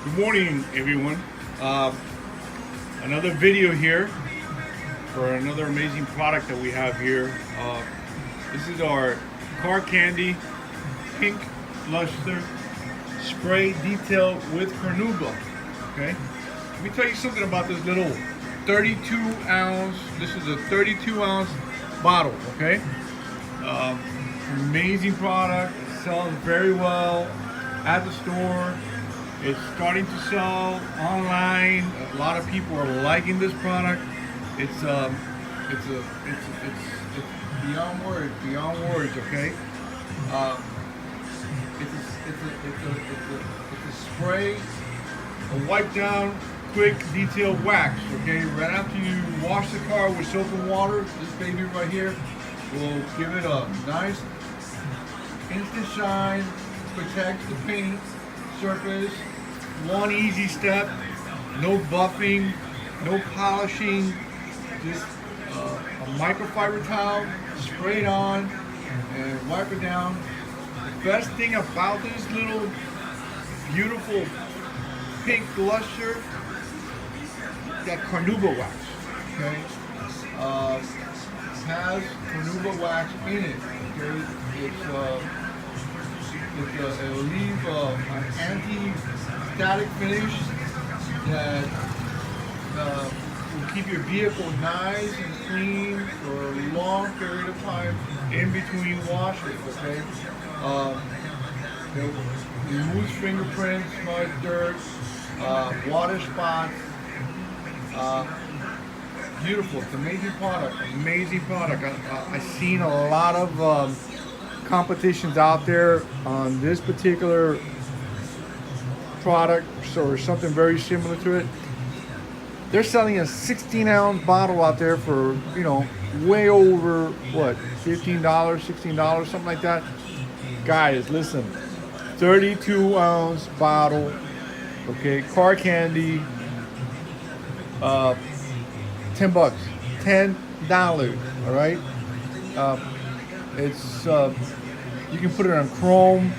Good morning, everyone. Another video here for another amazing product that we have here. This is our car candy pink Lustre spray detail with carnauba. Okay, let me tell you something about this little 32 ounce. This is a 32 ounce bottle. Okay, amazing product. It sells very well at the store. It's starting to sell online. A lot of people are liking this product. It's beyond words. Beyond words. Okay. It's a spray, a wipe down, quick detail wax. Okay. Right after you wash the car with soap and water, this baby right here will give it a nice instant shine. Protects the paint surface. One easy step, no buffing, no polishing, just a microfiber towel, spray it on and wipe it down. The best thing about this little beautiful pink Lustre, that carnauba wax. Okay, it has carnauba wax in it. Okay, it'll leave an anti-static finish that will keep your vehicle nice and clean for a long period of time in between washes. Okay, it removes fingerprints, mud, dirt, water spots. Beautiful. It's an amazing product. Amazing product. I've seen a lot of competitions out there on this particular product, or something very similar to it. They're selling a 16-ounce bottle out there for, you know, way over what, $15, $16, something like that. Guys, listen, 32-ounce bottle, okay, car candy, $10, $10, all right. It's you can put it on chrome,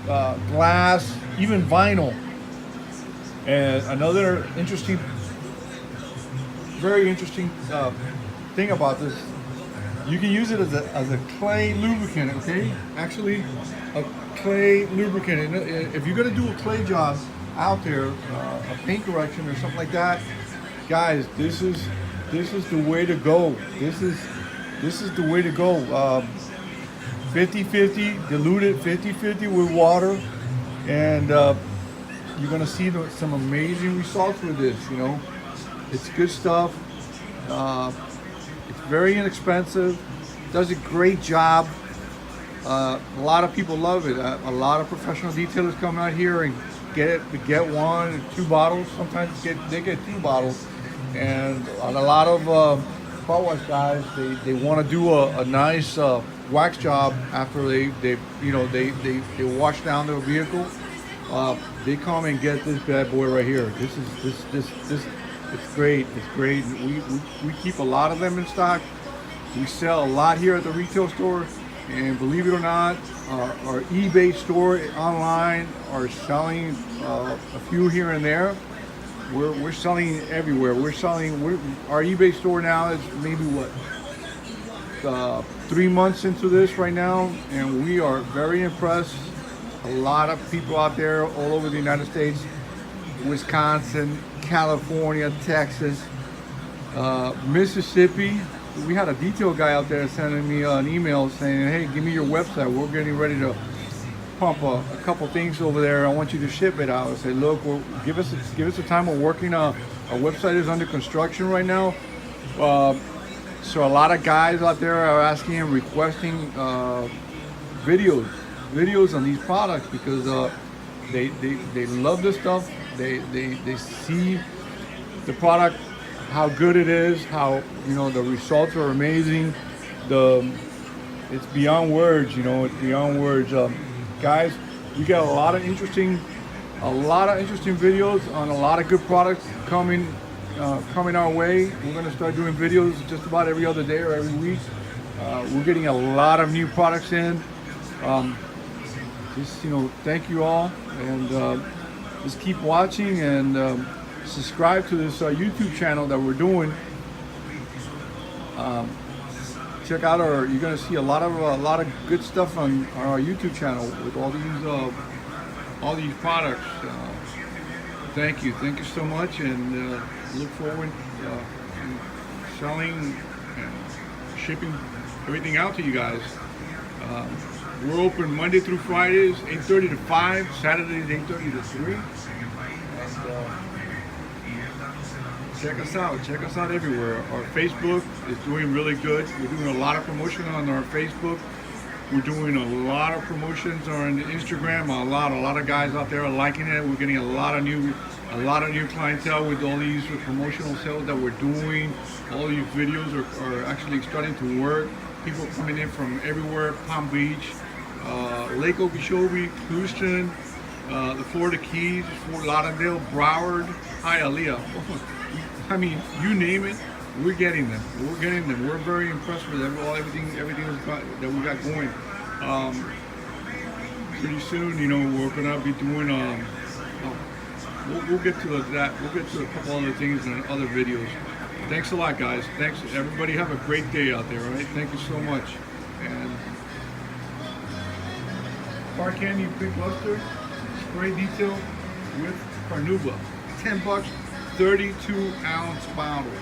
glass, even vinyl. And another interesting, very interesting thing about this, you can use it as a clay lubricant. Okay, actually, a clay lubricant. And if you're gonna do a clay job out there, a paint correction or something like that, guys, this is the way to go. This is the way to go. 50-50, diluted 50-50 with water, and you're gonna see some amazing results with this. You know, it's good stuff. It's very inexpensive. Does a great job. A lot of people love it. A lot of professional detailers come out here and get one or two bottles. Sometimes they get two bottles, and a lot of car wash guys, they want to do a nice wax job after they wash down their vehicle. They come and get this bad boy right here. This it's great. It's great. We keep a lot of them in stock. We sell a lot here at the retail store, and believe it or not, our eBay store online are selling a few here and there. We're selling everywhere. Our eBay store now is maybe what, 3 months into this right now, and we are very impressed. A lot of people out there all over the United States, Wisconsin, California, Texas, Mississippi. We had a detail guy out there sending me an email saying, "Hey, give me your website. We're getting ready to pump a couple things over there. I want you to ship it out." I said, "Look, give us a time. We're working. Our website is under construction right now." So a lot of guys out there are asking and requesting videos on these products because they love this stuff. They see the product, how good it is, how, you know, the results are amazing. It's beyond words. You know, it's beyond words. Guys, we got a lot of interesting videos on a lot of good products coming our way. We're gonna start doing videos just about every other day or every week. We're getting a lot of new products in. Just, you know, thank you all, and just keep watching and subscribe to this YouTube channel that we're doing. Check out you're gonna see a lot of good stuff on our YouTube channel with all these products. Thank you so much, and look forward to selling and shipping everything out to you guys. We're open Monday through Fridays, 8:30 to 5, Saturdays 8:30 to 3. Check us out everywhere. Our Facebook is doing really good. We're doing a lot of promotion on our Facebook. We're doing a lot of promotions on Instagram. A lot of guys out there are liking it. We're getting a lot of new clientele with all these promotional sales that we're doing. All these videos are actually starting to work. People coming in from everywhere: Palm Beach, Lake Okeechobee, Houston, the Florida Keys, Fort Lauderdale, Broward, Hialeah. I mean, you name it, we're getting them. We're very impressed with everything that we got going. Pretty soon, we're gonna be doing. We'll get to that. We'll get to a couple other things in other videos. Thanks a lot, guys. Thanks, everybody. Have a great day out there. All right. Thank you so much. And Car Candy Pink Lustre spray detail with carnauba. $10, 32-ounce bottle.